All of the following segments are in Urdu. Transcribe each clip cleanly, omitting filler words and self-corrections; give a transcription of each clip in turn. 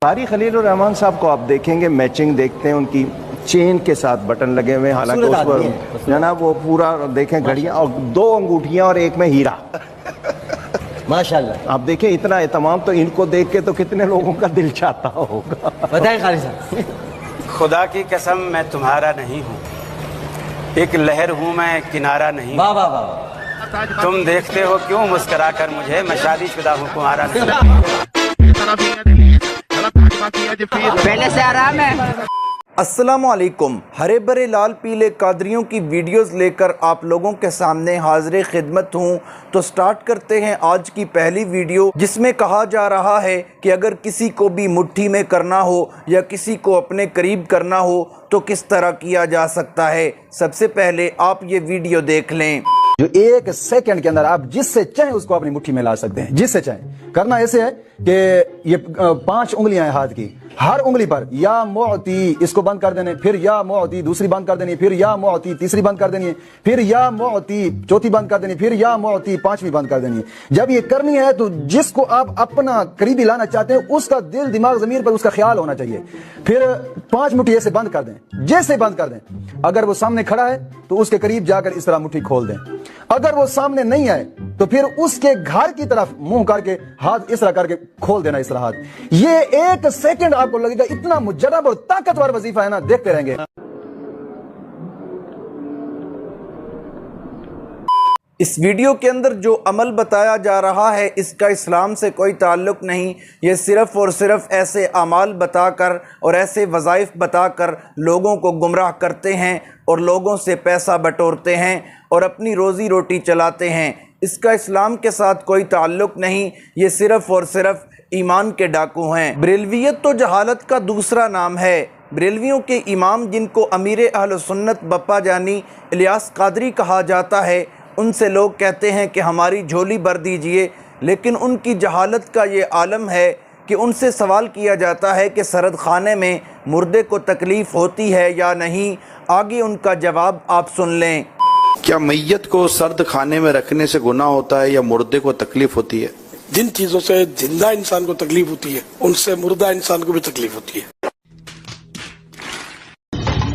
قاری خلیل الرحمان صاحب کو آپ دیکھیں گے میچنگ دیکھتے ہیں ان کی چین کے ساتھ بٹن لگے ہوئے، حالانکہ اس پر جناب وہ پورا دیکھیں گھڑیاں اور 2 انگوٹھیاں اور ایک میں ہیرا، ماشاءاللہ۔ آپ دیکھیں اتنا اہتمام، تو ان کو دیکھ کے تو کتنے لوگوں کا دل چاہتا ہوگا۔ بتائیں قاری صاحب۔ خدا کی قسم میں تمہارا نہیں ہوں، ایک لہر ہوں میں کنارہ نہیں واہ ہوں۔ واہ واہ۔ تم دیکھتے ہو کیوں مسکرا کر مجھے، میں شادی شدہ ہوں تمہارا نہیں۔ پہلے سے آرام ہے۔ السلام علیکم۔ ہرے برے لال پیلے قادریوں کی ویڈیوز لے کر آپ لوگوں کے سامنے حاضر خدمت ہوں۔ تو سٹارٹ کرتے ہیں آج کی پہلی ویڈیو، جس میں کہا جا رہا ہے کہ اگر کسی کو بھی مٹھی میں کرنا ہو یا کسی کو اپنے قریب کرنا ہو تو کس طرح کیا جا سکتا ہے۔ سب سے پہلے آپ یہ ویڈیو دیکھ لیں۔ جو 1 سیکنڈ کے اندر آپ جس سے چاہیں اس کو اپنی مٹھی میں لا سکتے ہیں، جس سے چاہیں۔ کرنا ایسے ہے کہ یہ 5 انگلیاں ہیں ہاتھ کی، ہر انگلی پر یا معطی اس کو بند کر دینے، پھر یا معطی دوسری بند کر دینی، پھر یا معطی تیسری بند کر دینی ہے، پھر یا معطی چوتھی بند کر دینی، پھر یا معطی 5ویں بند کر دینی ہے۔ جب یہ کرنی ہے تو جس کو آپ اپنا قریبی لانا چاہتے ہیں اس کا دل دماغ ضمیر پر اس کا خیال ہونا چاہیے۔ پھر 5 مٹھی ایسے بند کر دیں، جیسے بند کر دیں۔ اگر وہ سامنے کھڑا ہے تو اس کے قریب جا کر اس طرح مٹھی کھول دیں۔ اگر وہ سامنے نہیں ہے تو پھر اس کے گھر کی طرف منہ کر کے ہاتھ اس طرح کر کے کھول دینا، اس طرح ہاتھ۔ یہ 1 سیکنڈ آپ کو لگے گا، اتنا مجرب اور طاقتور وظیفہ ہے نا، دیکھتے رہیں گے۔ اس ویڈیو کے اندر جو عمل بتایا جا رہا ہے اس کا اسلام سے کوئی تعلق نہیں۔ یہ صرف اور صرف ایسے اعمال بتا کر اور ایسے وظائف بتا کر لوگوں کو گمراہ کرتے ہیں اور لوگوں سے پیسہ بٹورتے ہیں اور اپنی روزی روٹی چلاتے ہیں۔ اس کا اسلام کے ساتھ کوئی تعلق نہیں، یہ صرف اور صرف ایمان کے ڈاکو ہیں۔ بریلویت تو جہالت کا دوسرا نام ہے۔ بریلویوں کے امام جن کو امیر اہل سنت بپا جانی الیاس قادری کہا جاتا ہے، ان سے لوگ کہتے ہیں کہ ہماری جھولی بھر دیجئے، لیکن ان کی جہالت کا یہ عالم ہے کہ ان سے سوال کیا جاتا ہے کہ سرد خانے میں مردے کو تکلیف ہوتی ہے یا نہیں۔ آگے ان کا جواب آپ سن لیں۔ کیا میت کو سرد خانے میں رکھنے سے گناہ ہوتا ہے یا مردے کو تکلیف ہوتی ہے؟ جن چیزوں سے زندہ انسان کو تکلیف ہوتی ہے ان سے مردہ انسان کو بھی تکلیف ہوتی ہے۔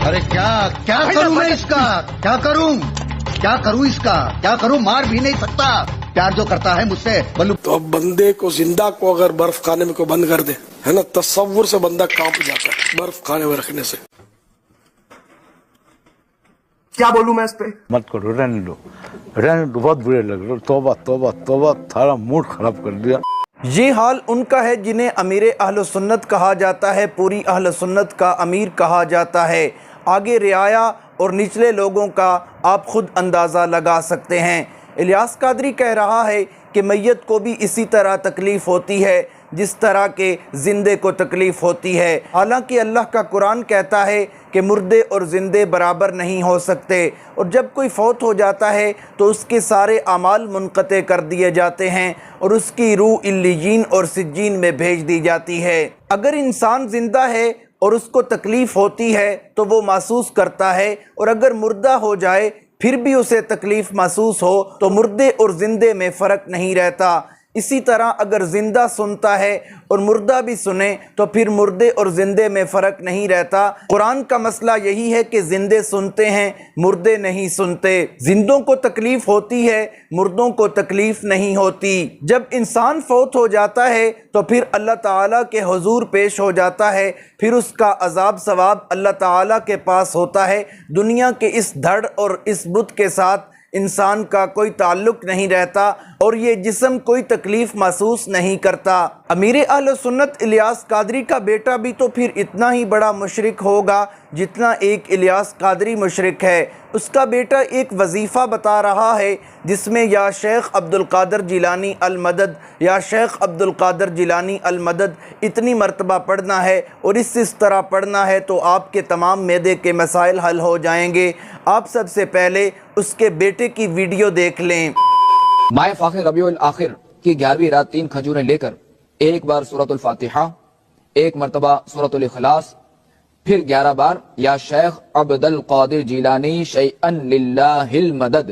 ارے کیا کروں میں اس کا، کیا کروں اس کا، کیا کروں؟ مار بھی نہیں سکتا، پیار جو کرتا ہے مجھ سے بلو۔ تو اب بندے کو زندہ کو اگر برف خانے میں کو بند کر دے ہے نا، تصور سے بندہ کانپ جاتا ہے برف خانے میں رکھنے سے۔ کیا بولوں میں اس پہ؟ مت کرو، رہنے دو، بہت برے لگ رہے۔ توبہ توبہ توبہ، تھارا موڈ خراب کر دیا۔ یہ حال ان کا ہے جنہیں امیر اہل سنت کہا جاتا ہے، پوری اہل سنت کا امیر کہا جاتا ہے۔ آگے رعایا اور نچلے لوگوں کا آپ خود اندازہ لگا سکتے ہیں۔ الیاس قادری کہہ رہا ہے کہ میت کو بھی اسی طرح تکلیف ہوتی ہے جس طرح کے زندے کو تکلیف ہوتی ہے، حالانکہ اللہ کا قرآن کہتا ہے کہ مردے اور زندے برابر نہیں ہو سکتے، اور جب کوئی فوت ہو جاتا ہے تو اس کے سارے اعمال منقطع کر دیے جاتے ہیں اور اس کی روح علیین اور سجین میں بھیج دی جاتی ہے۔ اگر انسان زندہ ہے اور اس کو تکلیف ہوتی ہے تو وہ محسوس کرتا ہے، اور اگر مردہ ہو جائے پھر بھی اسے تکلیف محسوس ہو تو مردے اور زندے میں فرق نہیں رہتا۔ اسی طرح اگر زندہ سنتا ہے اور مردہ بھی سنے تو پھر مردے اور زندے میں فرق نہیں رہتا۔ قرآن کا مسئلہ یہی ہے کہ زندے سنتے ہیں، مردے نہیں سنتے۔ زندوں کو تکلیف ہوتی ہے، مردوں کو تکلیف نہیں ہوتی۔ جب انسان فوت ہو جاتا ہے تو پھر اللہ تعالیٰ کے حضور پیش ہو جاتا ہے، پھر اس کا عذاب ثواب اللہ تعالیٰ کے پاس ہوتا ہے۔ دنیا کے اس دھڑ اور اس بت کے ساتھ انسان کا کوئی تعلق نہیں رہتا اور یہ جسم کوئی تکلیف محسوس نہیں کرتا۔ امیر اہل سنت الیاس قادری کا بیٹا بھی تو پھر اتنا ہی بڑا مشرک ہوگا جتنا ایک الیاس قادری مشرک ہے۔ اس کا بیٹا ایک وظیفہ بتا رہا ہے جس میں یا شیخ عبد القادر جیلانی المدد، یا شیخ عبد القادر جیلانی المدد اتنی مرتبہ پڑھنا ہے اور اس طرح پڑھنا ہے تو آپ کے تمام معدے کے مسائل حل ہو جائیں گے۔ آپ سب سے پہلے اس کے بیٹے کی ویڈیو دیکھ لیں۔ ماہ فاخر ربیع الآخر کی 11ویں رات 3 کھجوریں لے کر ایک بار سورۃ الفاتحہ، ایک مرتبہ سورۃ الاخلاص، پھر 11 بار یا شیخ عبد القادر جیلانی شیئا للہ المدد،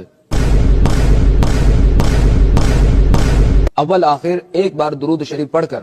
اول آخر ایک بار درود شریف پڑھ کر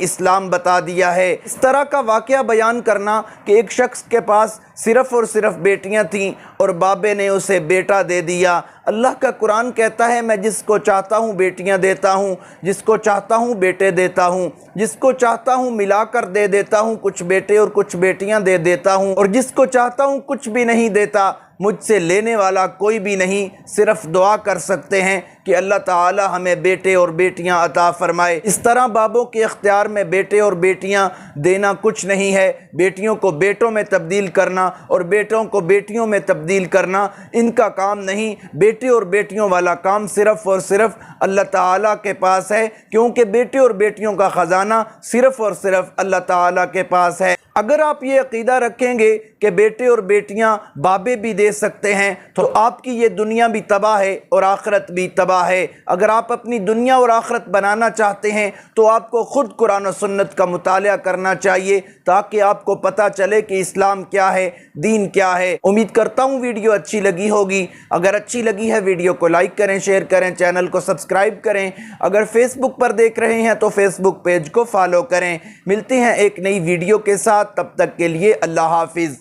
اسلام بتا دیا ہے۔ اس طرح کا واقعہ بیان کرنا کہ ایک شخص کے پاس صرف اور صرف بیٹیاں تھیں اور بابے نے اسے بیٹا دے دیا۔ اللہ کا قرآن کہتا ہے میں جس کو چاہتا ہوں بیٹیاں دیتا ہوں، جس کو چاہتا ہوں بیٹے دیتا ہوں، جس کو چاہتا ہوں ملا کر دے دیتا ہوں، کچھ بیٹے اور کچھ بیٹیاں دے دیتا ہوں، اور جس کو چاہتا ہوں کچھ بھی نہیں دیتا۔ مجھ سے لینے والا کوئی بھی نہیں، صرف دعا کر سکتے ہیں کہ اللہ تعالی ہمیں بیٹے اور بیٹیاں عطا فرمائے۔ اس طرح بابوں کے اختیار میں بیٹے اور بیٹیاں دینا کچھ نہیں ہے۔ بیٹیوں کو بیٹوں میں تبدیل کرنا اور بیٹوں کو بیٹیوں میں تبدیل کرنا ان کا کام نہیں۔ بیٹے اور بیٹیوں والا کام صرف اور صرف اللہ تعالیٰ کے پاس ہے، کیونکہ بیٹے اور بیٹیوں کا خزانہ صرف اور صرف اللہ تعالیٰ کے پاس ہے۔ اگر آپ یہ عقیدہ رکھیں گے کہ بیٹے اور بیٹیاں بابے بھی دے سکتے ہیں تو آپ کی یہ دنیا بھی تباہ ہے اور آخرت بھی تباہ ہے۔ اگر آپ اپنی دنیا اور آخرت بنانا چاہتے ہیں تو آپ کو خود قرآن و سنت کا مطالعہ کرنا چاہیے تاکہ آپ کو پتہ چلے کہ اسلام کیا ہے، دین کیا ہے۔ امید کرتا ہوں ویڈیو اچھی لگی ہوگی۔ اگر اچھی لگی ہے ویڈیو کو لائک کریں، شیئر کریں، چینل کو سبسکرائب کریں۔ اگر فیس بک پر دیکھ رہے ہیں تو فیس بک پیج کو فالو کریں۔ ملتے ہیں ایک نئی ویڈیو کے ساتھ، تب تک کے لیے اللہ حافظ۔